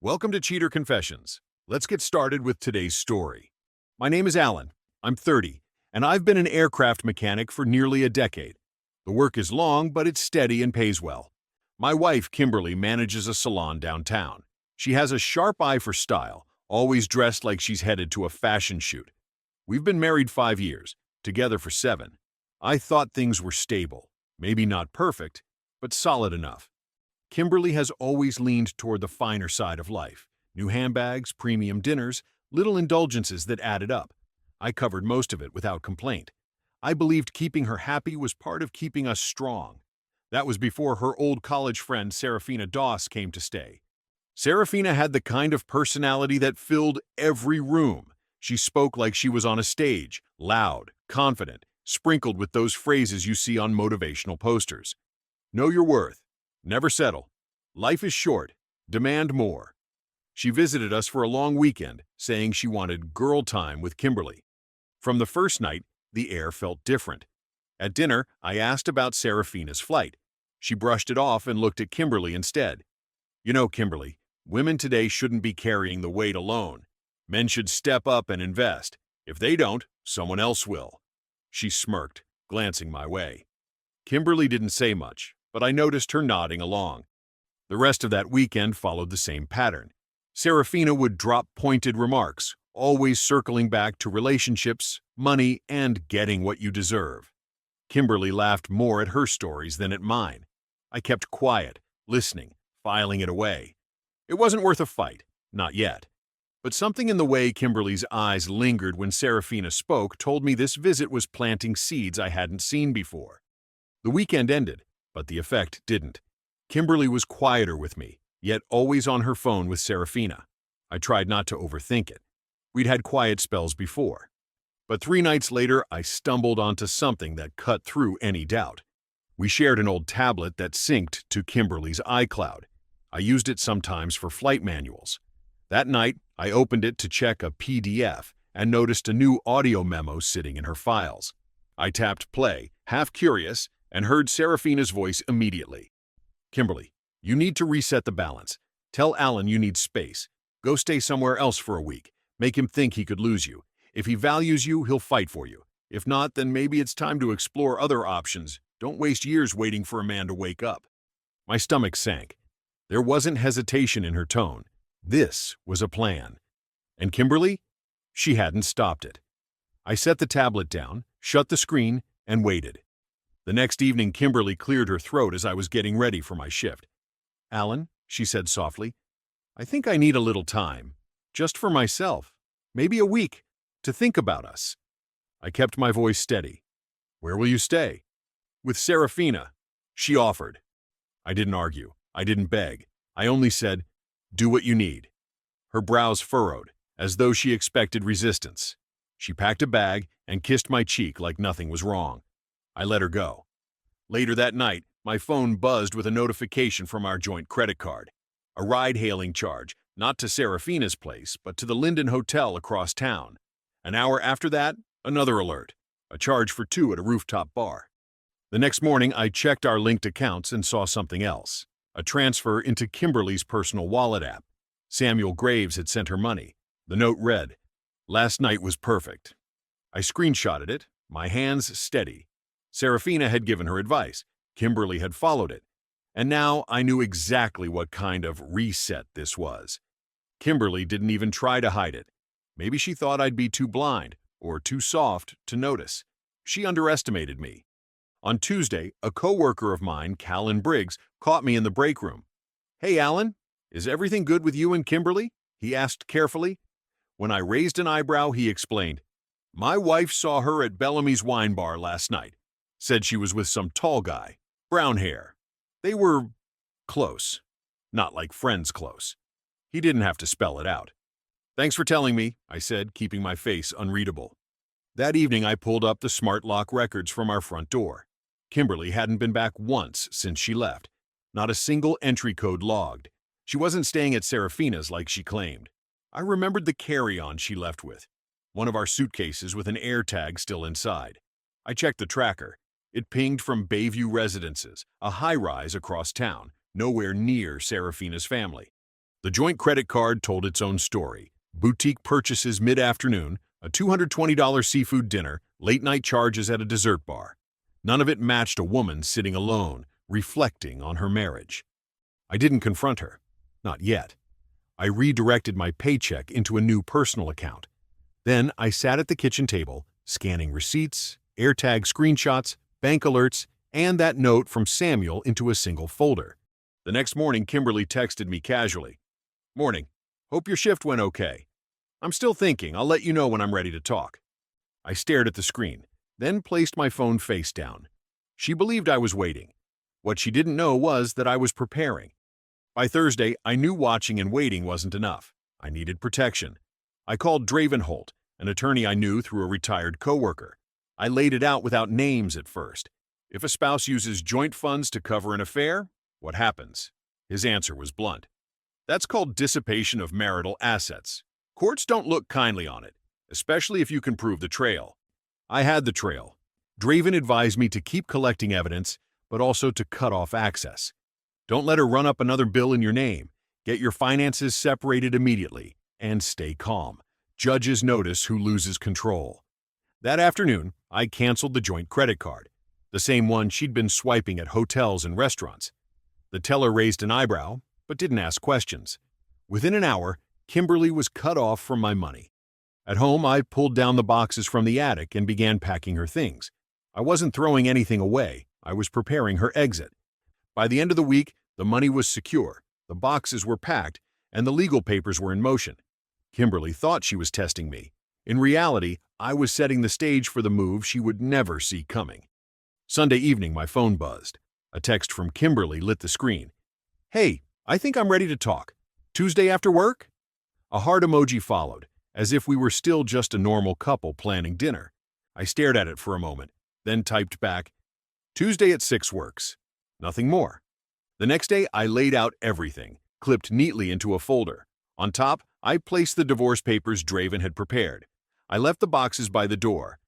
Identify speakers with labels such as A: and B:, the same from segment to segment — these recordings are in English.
A: Welcome to Cheater Confessions. Let's get started with today's story. My name is Alan. I'm 30, and I've been an aircraft mechanic for nearly a decade. The work is long, but it's steady and pays well. My wife, Kimberly, manages a salon downtown. She has a sharp eye for style, always dressed like she's headed to a fashion shoot. We've been married 5 years, together for 7. I thought things were stable, maybe not perfect, but solid enough. Kimberly has always leaned toward the finer side of life. New handbags, premium dinners, little indulgences that added up. I covered most of it without complaint. I believed keeping her happy was part of keeping us strong. That was before her old college friend Serafina Doss came to stay. Serafina had the kind of personality that filled every room. She spoke like she was on a stage, loud, confident, sprinkled with those phrases you see on motivational posters. Know your worth. Never settle. Life is short. Demand more. She visited us for a long weekend, saying she wanted girl time with Kimberly. From the first night, the air felt different. At dinner, I asked about Serafina's flight. She brushed it off and looked at Kimberly instead. You know, Kimberly, women today shouldn't be carrying the weight alone. Men should step up and invest. If they don't, someone else will. She smirked, glancing my way. Kimberly didn't say much, but I noticed her nodding along. The rest of that weekend followed the same pattern. Serafina would drop pointed remarks, always circling back to relationships, money, and getting what you deserve. Kimberly laughed more at her stories than at mine. I kept quiet, listening, filing it away. It wasn't worth a fight, not yet. But something in the way Kimberly's eyes lingered when Serafina spoke told me this visit was planting seeds I hadn't seen before. The weekend ended, but the effect didn't. Kimberly was quieter with me, yet always on her phone with Serafina. I tried not to overthink it. We'd had quiet spells before. But 3 nights later, I stumbled onto something that cut through any doubt. We shared an old tablet that synced to Kimberly's iCloud. I used it sometimes for flight manuals. That night, I opened it to check a PDF and noticed a new audio memo sitting in her files. I tapped play, half curious, and heard Serafina's voice immediately. Kimberly, you need to reset the balance. Tell Alan you need space. Go stay somewhere else for a week. Make him think he could lose you. If he values you, he'll fight for you. If not, then maybe it's time to explore other options. Don't waste years waiting for a man to wake up. My stomach sank. There wasn't hesitation in her tone. This was a plan. And Kimberly? She hadn't stopped it. I set the tablet down, shut the screen, and waited. The next evening, Kimberly cleared her throat as I was getting ready for my shift. Alan, she said softly, I think I need a little time. Just for myself. Maybe a week. To think about us. I kept my voice steady. Where will you stay? With Serafina. She offered. I didn't argue. I didn't beg. I only said, do what you need. Her brows furrowed, as though she expected resistance. She packed a bag and kissed my cheek like nothing was wrong. I let her go. Later that night, my phone buzzed with a notification from our joint credit card. A ride-hailing charge, not to Serafina's place, but to the Linden Hotel across town. An hour after that, another alert. A charge for 2 at a rooftop bar. The next morning, I checked our linked accounts and saw something else. A transfer into Kimberly's personal wallet app. Samuel Graves had sent her money. The note read, Last night was perfect. I screenshotted it, my hands steady. Serafina had given her advice. Kimberly had followed it. And now I knew exactly what kind of reset this was. Kimberly didn't even try to hide it. Maybe she thought I'd be too blind or too soft to notice. She underestimated me. On Tuesday, a coworker of mine, Callan Briggs, caught me in the break room. Hey, Alan, is everything good with you and Kimberly? He asked carefully. When I raised an eyebrow, he explained. My wife saw her at Bellamy's wine bar last night. Said she was with some tall guy, brown hair. They were close. Not like friends close. He didn't have to spell it out. Thanks for telling me, I said, keeping my face unreadable. That evening, I pulled up the smart lock records from our front door. Kimberly hadn't been back once since she left. Not a single entry code logged. She wasn't staying at Serafina's like she claimed. I remembered the carry-on she left with. One of our suitcases with an air tag still inside. I checked the tracker. It pinged from Bayview Residences, a high-rise across town, nowhere near Serafina's family. The joint credit card told its own story. Boutique purchases mid-afternoon, a $220 seafood dinner, late-night charges at a dessert bar. None of it matched a woman sitting alone, reflecting on her marriage. I didn't confront her. Not yet. I redirected my paycheck into a new personal account. Then I sat at the kitchen table, scanning receipts, AirTag screenshots, bank alerts, and that note from Samuel into a single folder. The next morning, Kimberly texted me casually. "Morning. Hope your shift went okay. I'm still thinking. I'll let you know when I'm ready to talk." I stared at the screen, then placed my phone face down. She believed I was waiting. What she didn't know was that I was preparing. By Thursday, I knew watching and waiting wasn't enough. I needed protection. I called Dravenholt, an attorney I knew through a retired coworker. I laid it out without names at first. If a spouse uses joint funds to cover an affair, what happens? His answer was blunt. That's called dissipation of marital assets. Courts don't look kindly on it, especially if you can prove the trail. I had the trail. Draven advised me to keep collecting evidence, but also to cut off access. Don't let her run up another bill in your name. Get your finances separated immediately, and stay calm. Judges notice who loses control. That afternoon, I canceled the joint credit card, the same one she'd been swiping at hotels and restaurants. The teller raised an eyebrow, but didn't ask questions. Within an hour, Kimberly was cut off from my money. At home, I pulled down the boxes from the attic and began packing her things. I wasn't throwing anything away. I was preparing her exit. By the end of the week, the money was secure, the boxes were packed, and the legal papers were in motion. Kimberly thought she was testing me. In reality, I was setting the stage for the move she would never see coming. Sunday evening, my phone buzzed. A text from Kimberly lit the screen. "Hey, I think I'm ready to talk. Tuesday after work?" A heart emoji followed, as if we were still just a normal couple planning dinner. I stared at it for a moment, then typed back, "Tuesday at 6 works." Nothing more. The next day, I laid out everything, clipped neatly into a folder. On top, I placed the divorce papers Draven had prepared. I left the boxes by the door.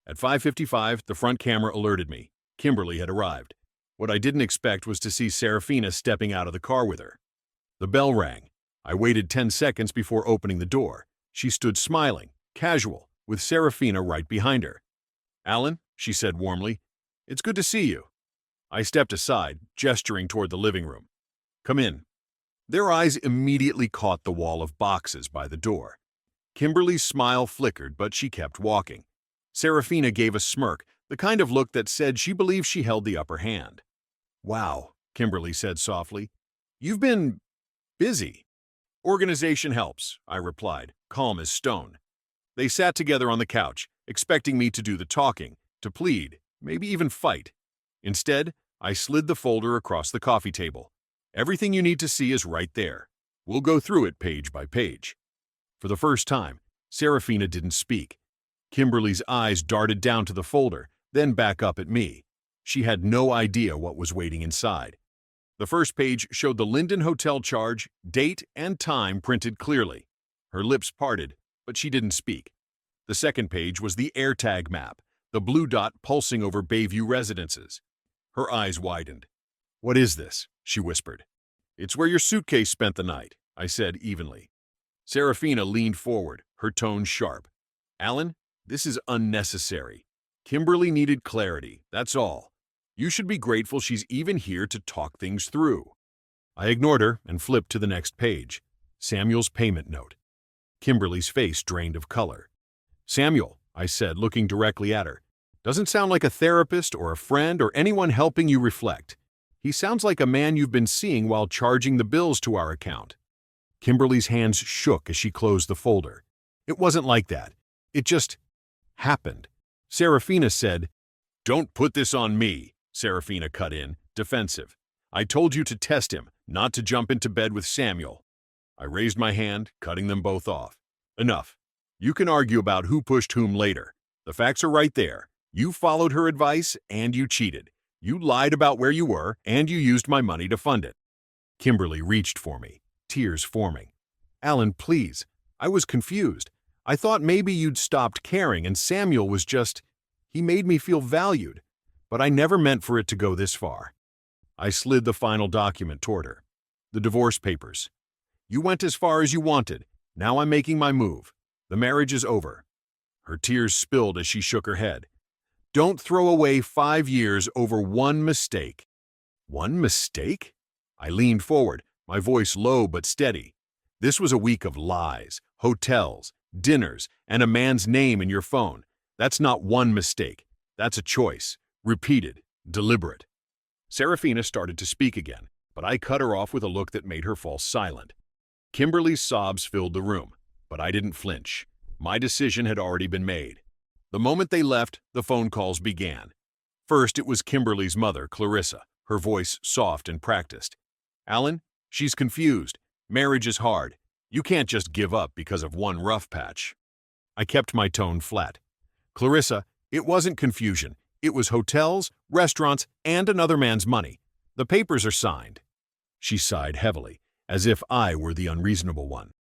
A: At 5:55, the front camera alerted me. Kimberly had arrived. What I didn't expect was to see Serafina stepping out of the car with her. The bell rang. I waited 10 seconds before opening the door. She stood smiling, casual, with Serafina right behind her. "Alan," she said warmly, "it's good to see you." I stepped aside, gesturing toward the living room. "Come in." Their eyes immediately caught the wall of boxes by the door. Kimberly's smile flickered, but she kept walking. Serafina gave a smirk, the kind of look that said she believed she held the upper hand. "Wow," Kimberly said softly. "You've been busy." "Organization helps," I replied, calm as stone. They sat together on the couch, expecting me to do the talking, to plead, maybe even fight. Instead, I slid the folder across the coffee table. "Everything you need to see is right there. We'll go through it page by page." For the first time, Serafina didn't speak. Kimberly's eyes darted down to the folder, then back up at me. She had no idea what was waiting inside. The first page showed the Linden Hotel charge, date, and time printed clearly. Her lips parted, but she didn't speak. The second page was the AirTag map, the blue dot pulsing over Bayview residences. Her eyes widened. "What is this?" she whispered. "It's where your suitcase spent the night," I said evenly. Serafina leaned forward, her tone sharp. "Alan, this is unnecessary. Kimberly needed clarity, that's all. You should be grateful she's even here to talk things through." I ignored her and flipped to the next page. Samuel's payment note. Kimberly's face drained of color. "Samuel," I said, looking directly at her, "doesn't sound like a therapist or a friend or anyone helping you reflect. He sounds like a man you've been seeing while charging the bills to our account." Kimberly's hands shook as she closed the folder. "It wasn't like that. It just happened." Serafina said, "Don't put this on me," Serafina cut in, defensive. "I told you to test him, not to jump into bed with Samuel." I raised my hand, cutting them both off. "Enough. You can argue about who pushed whom later. The facts are right there. You followed her advice, and you cheated. You lied about where you were, and you used my money to fund it." Kimberly reached for me, tears forming. "Alan, please. I was confused. I thought maybe you'd stopped caring and Samuel was just... He made me feel valued. But I never meant for it to go this far." I slid the final document toward her. The divorce papers. You went as far as you wanted. Now I'm making my move. The marriage is over." Her tears spilled as she shook her head. "Don't throw away 5 years over one mistake." One mistake? I leaned forward, my voice low but steady. This was a week of lies, hotels, dinners, and a man's name in your phone. That's not one mistake. That's a choice. Repeated, deliberate. Serafina started to speak again, but I cut her off with a look that made her fall silent. Kimberly's sobs filled the room, but I didn't flinch. My decision had already been made. The moment they left, the phone calls began. First, it was Kimberly's mother, Clarissa, her voice soft and practiced. "Alan, she's confused. Marriage is hard. You can't just give up because of one rough patch." I kept my tone flat. "Clarissa, it wasn't confusion. It was hotels, restaurants, and another man's money. The papers are signed." She sighed heavily, as if I were the unreasonable one.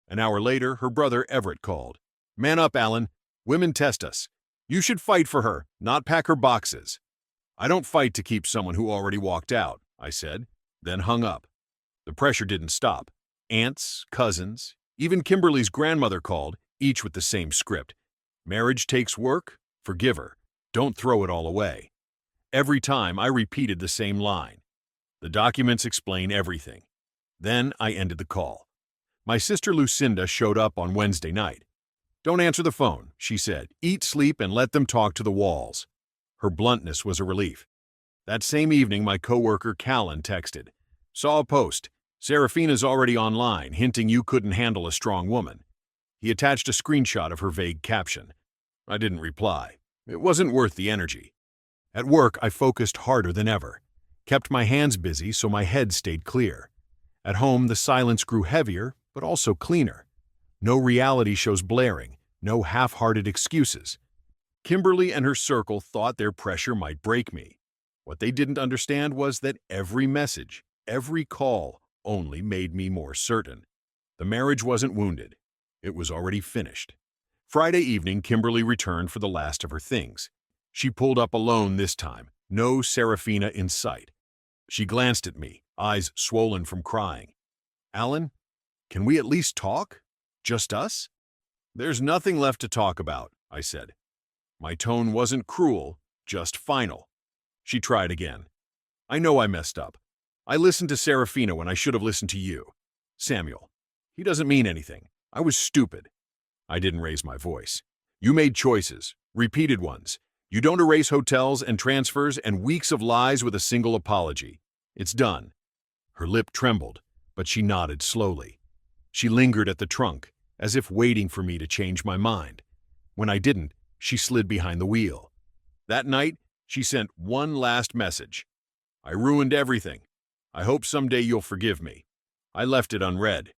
A: An hour later, her brother Everett called. "Man up, Alan. Women test us. You should fight for her, not pack her boxes." "I don't fight to keep someone who already walked out," I said, then hung up. The pressure didn't stop. Aunts, cousins, even Kimberly's grandmother called, each with the same script. "Marriage takes work. Forgive her. Don't throw it all away." Every time I repeated the same line. "The documents explain everything." Then I ended the call. My sister Lucinda showed up on Wednesday night. "Don't answer the phone," she said. "Eat, sleep, and let them talk to the walls." Her bluntness was a relief. That same evening, my coworker Callan texted. "Saw a post. Serafina's already online, hinting you couldn't handle a strong woman." He attached a screenshot of her vague caption. I didn't reply. It wasn't worth the energy. At work, I focused harder than ever. Kept my hands busy so my head stayed clear. At home, the silence grew heavier, but also cleaner. No reality shows blaring, no half-hearted excuses. Kimberly and her circle thought their pressure might break me. What they didn't understand was that every message, every call, only made me more certain. The marriage wasn't wounded. It was already finished. Friday evening, Kimberly returned for the last of her things. She pulled up alone this time, no Serafina in sight. She glanced at me, eyes swollen from crying. "Alan, can we at least talk? Just us?" "There's nothing left to talk about," I said. My tone wasn't cruel, just final. She tried again. "I know I messed up. I listened to Serafina when I should have listened to you. Samuel, he doesn't mean anything. I was stupid." I didn't raise my voice. "You made choices, repeated ones. You don't erase hotels and transfers and weeks of lies with a single apology. It's done." Her lip trembled, but she nodded slowly. She lingered at the trunk, as if waiting for me to change my mind. When I didn't, she slid behind the wheel. That night, she sent one last message. "I ruined everything. I hope someday you'll forgive me." I left it unread.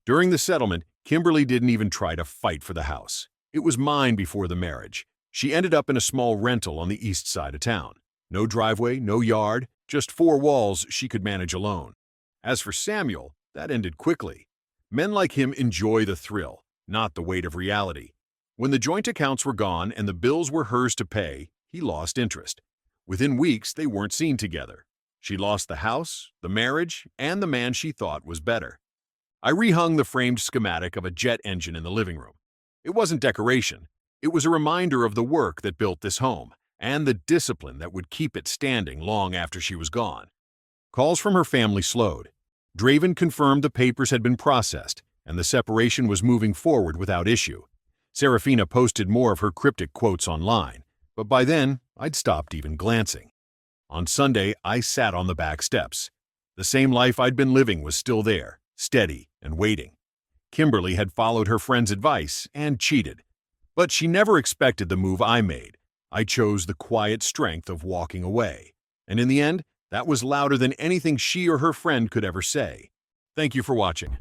A: During the settlement, Kimberly didn't even try to fight for the house. It was mine before the marriage. She ended up in a small rental on the east side of town. No driveway, no yard, just 4 walls she could manage alone. As for Samuel, that ended quickly. Men like him enjoy the thrill, not the weight of reality. When the joint accounts were gone and the bills were hers to pay, he lost interest. Within weeks, they weren't seen together. She lost the house, the marriage, and the man she thought was better. I rehung the framed schematic of a jet engine in the living room. It wasn't decoration. It was a reminder of the work that built this home, and the discipline that would keep it standing long after she was gone. Calls from her family slowed. Draven confirmed the papers had been processed, and the separation was moving forward without issue. Serafina posted more of her cryptic quotes online, but by then, I'd stopped even glancing. On Sunday, I sat on the back steps. The same life I'd been living was still there, steady and waiting. Kimberly had followed her friend's advice and cheated. But she never expected the move I made. I chose the quiet strength of walking away. And in the end, that was louder than anything she or her friend could ever say. Thank you for watching.